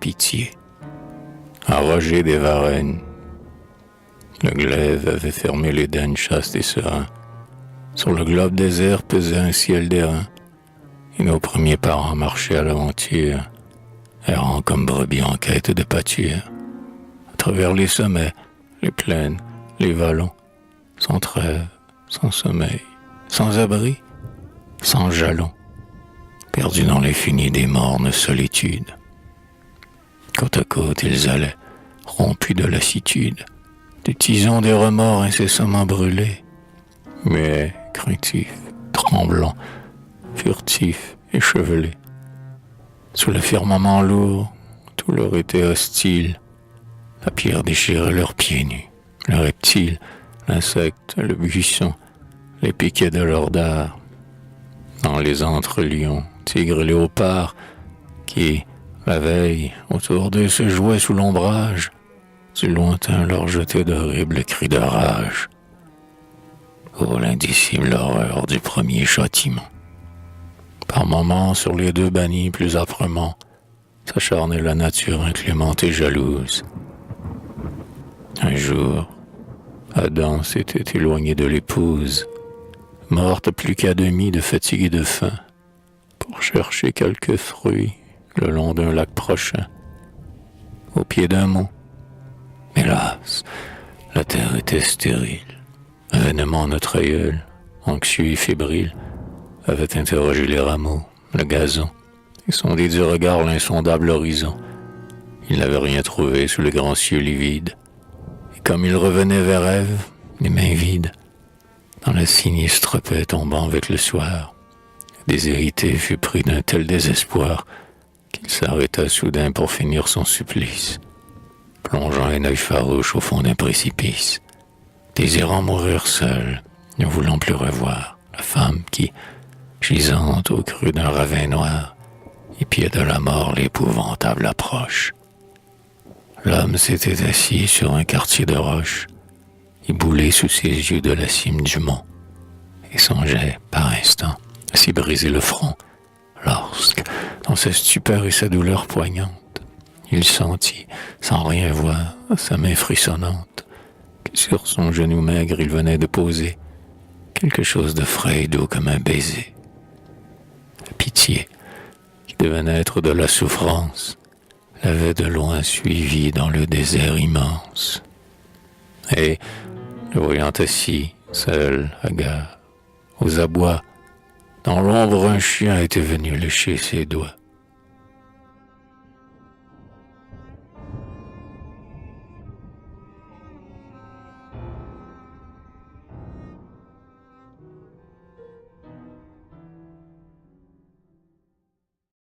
pitié. À Roger des Varennes, le glaive avait fermé les dents chastes et sereins. Sur le globe désert pesait un ciel d'airain, et nos premiers parents marchaient à l'aventure, errant comme brebis en quête de pâture, à travers les sommets, les plaines, les vallons, sans trêve, sans sommeil, sans abri, sans jalons, perdus dans l'infini des mornes solitudes. Côte à côte, ils allaient, rompus de lassitude, des tisons des remords incessamment brûlés, muets, craintifs, tremblants, furtifs, échevelés. Sous le firmament lourd, tout leur était hostile. La pierre déchirait leurs pieds nus, le reptile, l'insecte, le buisson, les piquets de leurs dards. Dans les antres lions, tigres et léopards, qui, la veille, autour d'eux se jouaient sous l'ombrage, du lointain leur jetaient d'horribles cris de rage. Oh, l'indicible horreur du premier châtiment. Par moments, sur les deux bannis plus âprement, s'acharnait la nature inclémente et jalouse. Un jour, Adam s'était éloigné de l'épouse, morte plus qu'à demi de fatigue et de faim, pour chercher quelques fruits le long d'un lac prochain, au pied d'un mont. Hélas, la terre était stérile. Vainement notre aïeul, anxieux et fébrile, avait interrogé les rameaux, le gazon, et sondé du regard l'insondable horizon. Il n'avait rien trouvé sous le grand cieux livide, et comme il revenait vers Ève, les mains vides, dans la sinistre paix tombant avec le soir, déshérité fut pris d'un tel désespoir qu'il s'arrêta soudain pour finir son supplice, plongeant un œil farouche au fond d'un précipice, désirant mourir seul, ne voulant plus revoir la femme qui, gisante au creux d'un ravin noir, épiait de la mort l'épouvantable approche. L'homme s'était assis sur un quartier de roche, éboulé sous ses yeux de la cime du mont, et songeait, par instant, à s'y briser le front, lorsque, dans sa stupeur et sa douleur poignante, il sentit, sans rien voir, sa main frissonnante, que sur son genou maigre il venait de poser quelque chose de frais et doux comme un baiser. La pitié, qui devait naître de la souffrance, l'avait de loin suivi dans le désert immense. Et, le voyant assis, seul, hagard, aux abois, dans l'ombre un chien était venu lécher ses doigts.